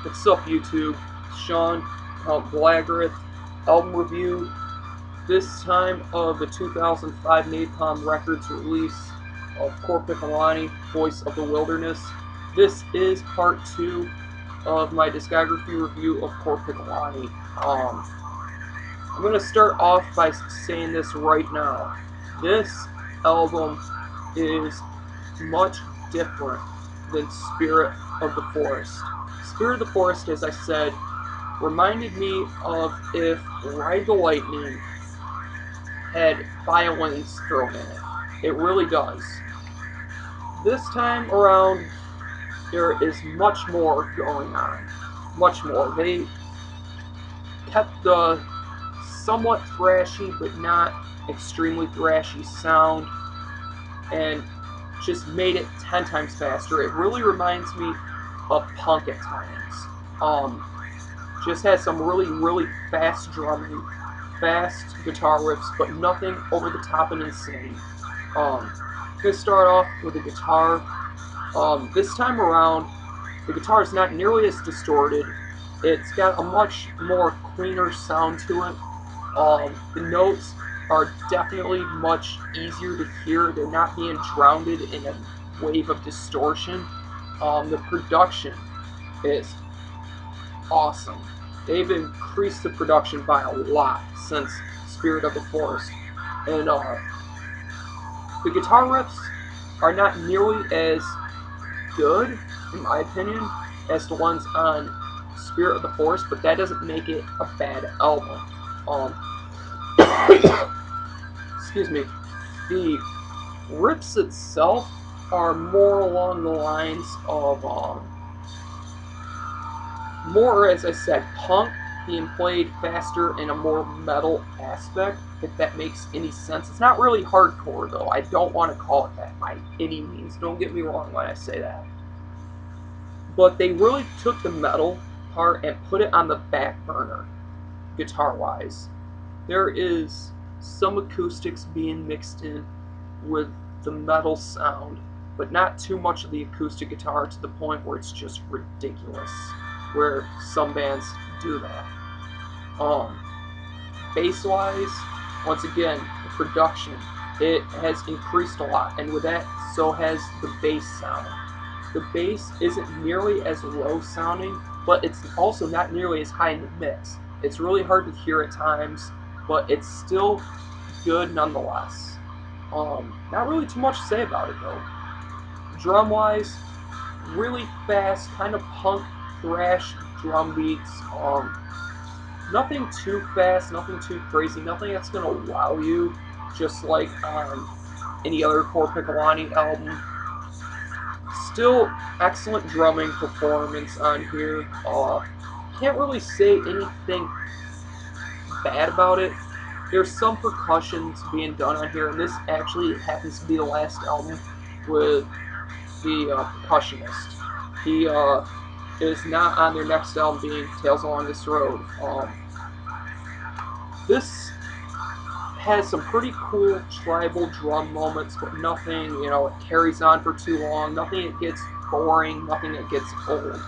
What's up, YouTube? Sean, Blagrath, album review, this time of the 2005 Napalm Records release of Korpiklaani, Voice of the Wilderness. This is part 2 of my discography review of Korpiklaani. I'm going to start off by saying this right now. This album is much different than Spirit of the Forest. Spirit of the Forest, as I said, reminded me of if Ride the Lightning had violins thrown in it. It really does. This time around, there is much more going on. Much more. They kept the somewhat thrashy, but not extremely thrashy sound, and just made it 10 times faster. It really reminds me of punk at times. Just has some really fast drumming, fast guitar riffs, but nothing over the top and insane. I'm gonna start off with the guitar. This time around, the guitar is not nearly as distorted. It's got a much more cleaner sound to it. The notes are definitely much easier to hear. They're not being drowned in a wave of distortion. The production is awesome. They've increased the production by a lot since Spirit of the Forest. And the guitar riffs are not nearly as good, in my opinion, as the ones on Spirit of the Forest, but that doesn't make it a bad album. Excuse me. The riffs itself are more along the lines of more, as I said, punk being played faster in a more metal aspect, if that makes any sense. It's not really hardcore, though. I don't want to call it that by any means. Don't get me wrong when I say that. But they really took the metal part and put it on the back burner, guitar-wise. There is some acoustics being mixed in with the metal sound, but not too much of the acoustic guitar to the point where it's just ridiculous, where some bands do that. Bass-wise, once again, the production, it has increased a lot, and with that, so has the bass sound. The bass isn't nearly as low sounding, but it's also not nearly as high in the mix. It's really hard to hear at times, but it's still good nonetheless. Not really too much to say about it though. Drum-wise, really fast, kind of punk thrash drum beats. Nothing too fast, nothing too crazy, nothing that's gonna wow you, just like on any other Korpiklaani album. Still excellent drumming performance on here. Can't really say anything bad about it. There's some percussions being done on here, and this actually happens to be the last album with the percussionist. He is not on their next album, being Tales Along This Road. This has some pretty cool tribal drum moments, but nothing, it carries on for too long. Nothing that gets boring, nothing that gets old.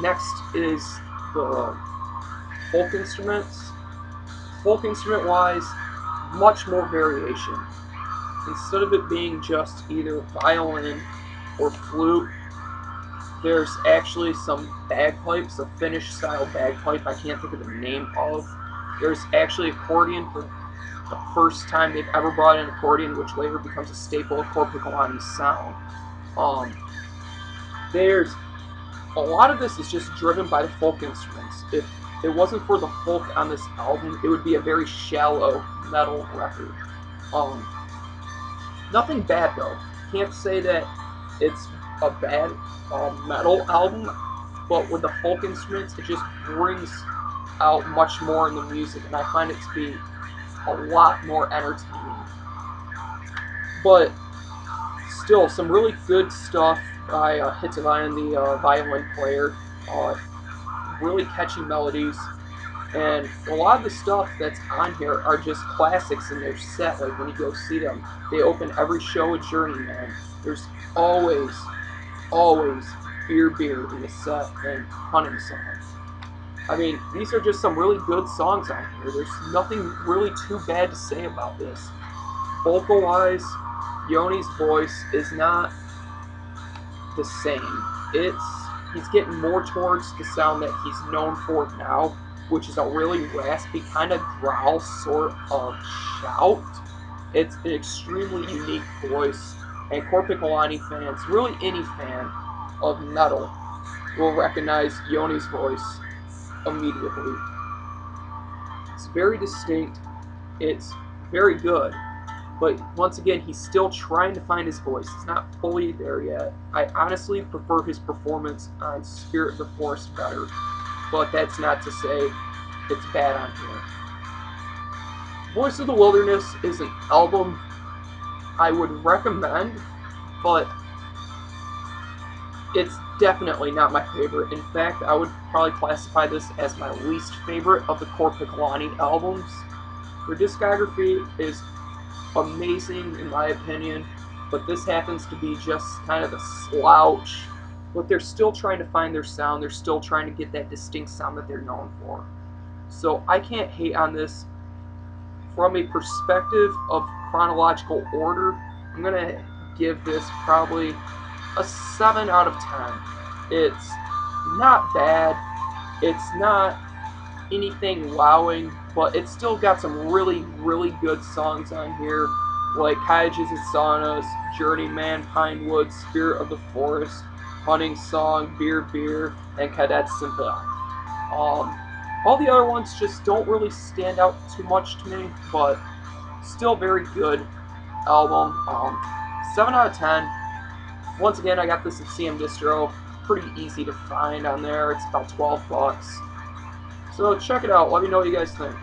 Next is the folk instruments. Folk instrument wise, much more variation. Instead of it being just either violin or flute, there's actually some bagpipes, a Finnish style bagpipe I can't think of the name of. There's actually accordion for the first time they've ever brought in accordion, which later becomes a staple of Korpiklaani's sound. There's a lot of this is just driven by the folk instruments. If it wasn't for the folk on this album, it would be a very shallow metal record. Nothing bad though. Can't say that it's a bad metal album, but with the folk instruments, it just brings out much more in the music, and I find it to be a lot more entertaining. But still, some really good stuff by Hitavan, the violin player. Really catchy melodies, and a lot of the stuff that's on here are just classics in their set. Like when you go see them, they open every show with Journeyman. There's always Beer Beer in the set, and Hunting Song. I mean, these are just some really good songs out here. There's nothing really too bad to say about this. Vocal-wise, Yoni's voice is not the same. He's getting more towards the sound that he's known for now, which is a really raspy kind of growl sort of shout. It's an extremely unique voice, and Korpiklaani fans, really any fan of metal, will recognize Yoni's voice immediately. It's very distinct, it's very good, but once again, he's still trying to find his voice. He's not fully there yet. I honestly prefer his performance on Spirit of the Forest better, but that's not to say it's bad on here. Voice of the Wilderness is an album I would recommend, but it's definitely not my favorite. In fact, I would probably classify this as my least favorite of the Korpiklaani albums. Their discography is amazing in my opinion, but this happens to be just kind of a slouch. But they're still trying to find their sound. They're still trying to get that distinct sound that they're known for. So I can't hate on this. From a perspective of chronological order, I'm going to give this probably a 7 out of 10. It's not bad. It's not anything wowing, but it's still got some really, really good songs on here, like Kaijus and Saunas, Journeyman, Pinewood, Spirit of the Forest, Hunting Song, Beer Beer, and Cadets Sympathy. All the other ones just don't really stand out too much to me, but still very good album. 7 out of 10. Once again, I got this at CM Distro. Pretty easy to find on there. It's about $12. So check it out. Let me know what you guys think.